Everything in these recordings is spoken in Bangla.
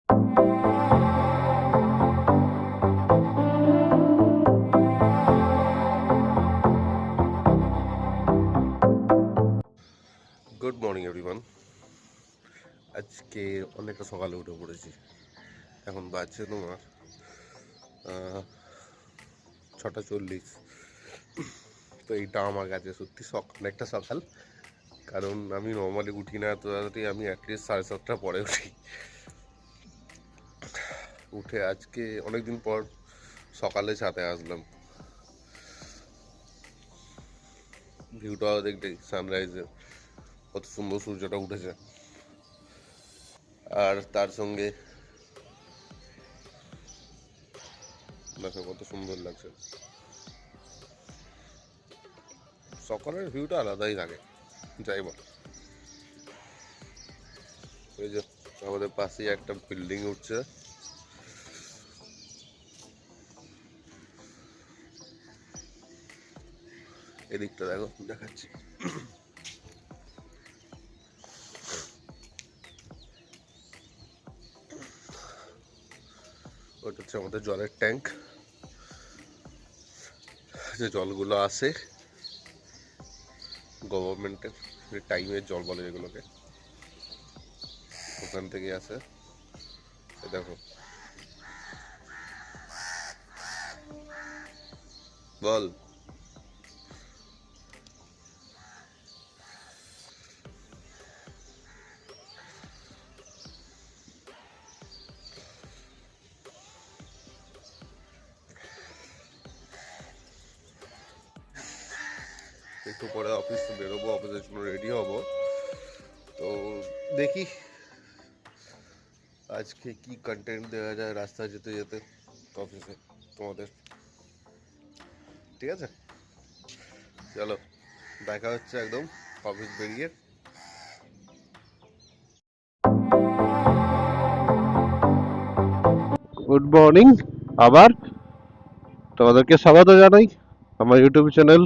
Good morning everyone. আজকে অনেকটা সকালে উঠে পড়েছি। এখন বাজছে তোমার 6:40। তো এইটা আমার কাছে সত্যি অনেকটা সকাল, কারণ আমি নর্মালি উঠি না এত তাড়াতাড়ি। আমি অ্যাটলিস্ট 7:30টার পরে উঠি। উঠে আজকে অনেকদিন পর সকালে ছাদে আসলাম ভিউটা দেখতে, সানরাইজের কত সুন্দর সূর্যটা উঠেছে। আর তার সঙ্গে দেখো কত সুন্দর লাগছে। সকালের ভিউটা আলাদাই থাকে, যাই বল। ওই যে আমাদের পাশেই একটা বিল্ডিং উঠছে, এদিকটা দেখো দেখাচ্ছি। ওটা হচ্ছে আমাদের জলের ট্যাঙ্ক, যে জলগুলো আসে গভর্নমেন্টের, যে টাইমের জল বলে যেগুলোকে, ওখান থেকে আসে। দেখো বল। একটু পরে অফিস বেরোবো, অফিসের জন্য রেডি হব। তো দেখি আজকে কি কন্টেন্ট দেওয়া যায় রাস্তায় যেতে যেতে অফিসে তোমাদের। ঠিক আছে, চলো দেখা হচ্ছে একদম অফিস বেরিয়ে। গুড মর্নিং আবার তোমাদেরকে স্বাগত জানাই আমার ইউটিউব চ্যানেল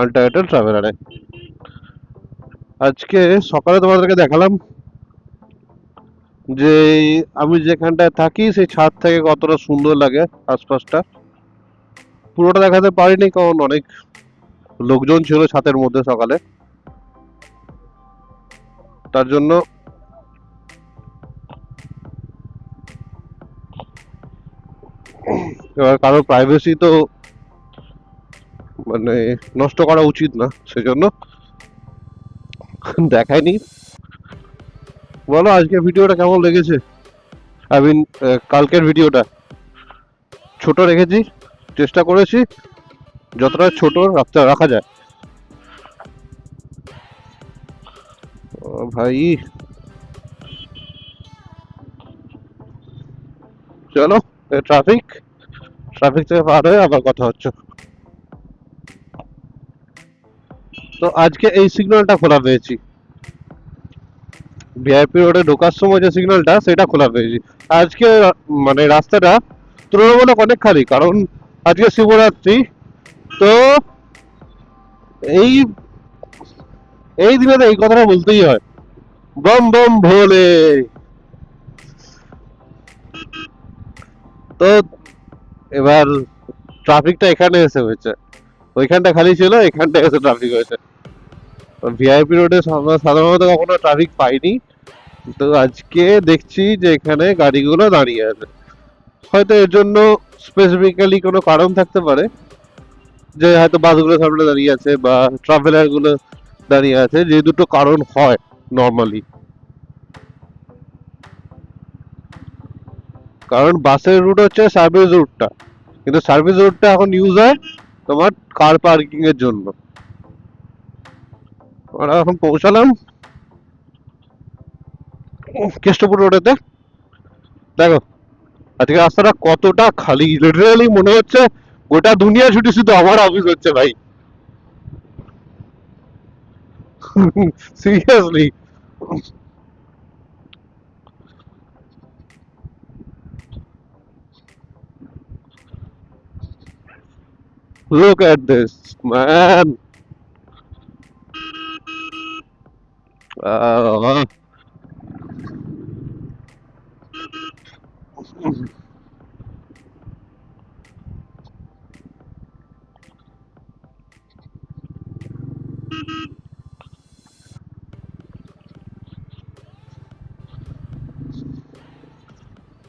আনটাইটেল ট্রাভেলারে। আজকে সকালে তোমাদেরকে দেখালাম যে আমি যেখানটায় থাকি সেই ছাদ থেকে কতটা সুন্দর লাগে আশপাশটা। পুরোটা দেখাতে পারিনি কারণ অনেক লোকজন ছিল ছাদের মধ্যে সকালে, তার জন্য এবার কারো প্রাইভেসি তো মানে নষ্ট করা উচিত না, সেজন্য দেখায়নি। বলো আজকে ভিডিওটা কেমন লেগেছে? আই মিন কালকের ভিডিওটা ছোট রেখেছি, চেষ্টা করেছি যতটা ছোট রাখা যায়। ভাই চলো, ট্রাফিক ট্রাফিক থেকে পার হয়ে আবার কথা হচ্ছে। তো আজকে এই সিগন্যালটা খোলা পেয়েছি, ভিআইপি রোডে ঢোকার সময় যে সিগন্যালটা সেটা খোলা পেয়েছি আজকে। মানে রাস্তাটা তুলনামূলক অনেক খালি, কারণ আজকে শিবরাত্রি। তো এই এই দিনে তো এই কথাটা বলতেই হয়, বম বম ভোলে। তো এবার ট্রাফিকটা এখানে এসে হয়েছে, ওইখানটা খালি ছিল, এখানটা এসে ট্রাফিক হয়েছে। ভিআইপি রোডে সাধারণত কখনো ট্রাফিক পাইনি, তো আজকে দেখছি যে এখানে গাড়িগুলো দাঁড়িয়ে আছে। হয়তো এর জন্য স্পেসিফিক্যালি কোনো কারণ থাকতে পারে, যে হয়তো বাসগুলো সামনে দাঁড়িয়ে আছে বা ট্রাভেলার গুলো দাঁড়িয়ে আছে, যে দুটো কারণ হয় নর্মালি। কারণ বাসের রুট হচ্ছে সার্ভিস রুটটা, কিন্তু সার্ভিস রুটটা এখন ইউজ হয় তোমার কার পার্কিং এর জন্য। আমরা এখন পৌঁছালাম কেষ্টপুর রোডেতে। দেখো আজকে রাস্তাটা কতটা খালি, লিটারালি মনে হচ্ছে গোটা দুনিয়া ছুটি, শুধু আমার অফিস হচ্ছে ভাই। Seriously, look at this man. uh,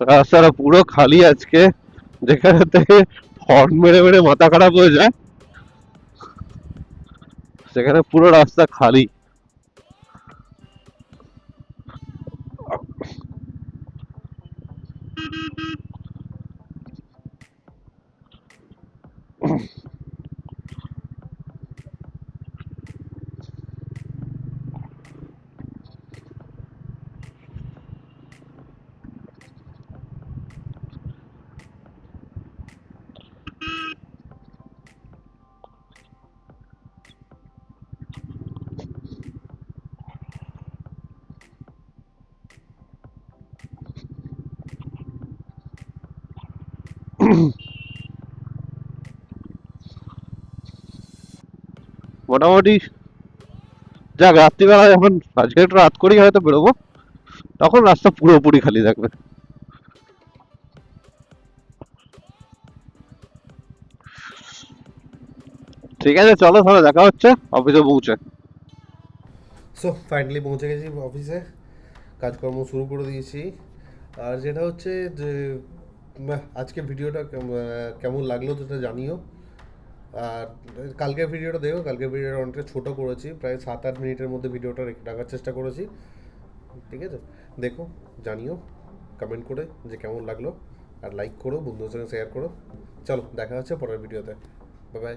রাস্তাটা পুরো খালি আজকে, যেখানে থেকে হর্ন মেরে মেরে মাথা খারাপ হয়ে যায়, সেখানে পুরো রাস্তা খালি। মোটামুটি যাক, রাত্রিবেলা যখন আজকে একটু রাত করেই হয়তো বেরোবো, তখন রাস্তা পুরোপুরি খালি থাকবে। ঠিক আছে, চলো তাহলে দেখা হচ্ছে অফিসে পৌঁছে। সো ফাইনালি পৌঁছে গেছি অফিসে, কাজকর্ম শুরু করে দিয়েছি। আর যেটা হচ্ছে যে আজকে ভিডিওটা কেমন লাগলো সেটা জানিও। আর কালকের ভিডিওটা দেখো, কালকের ভিডিওটা অনেকটা ছোটো করেছি, প্রায় 7-8 মিনিটের মধ্যে ভিডিওটা রাখার চেষ্টা করেছি। ঠিক আছে, দেখো, জানিও কমেন্ট করে যে কেমন লাগলো। আর লাইক করো, বন্ধুদের সঙ্গে শেয়ার করো। চলো দেখা হচ্ছে পরের ভিডিওতে। Bye bye.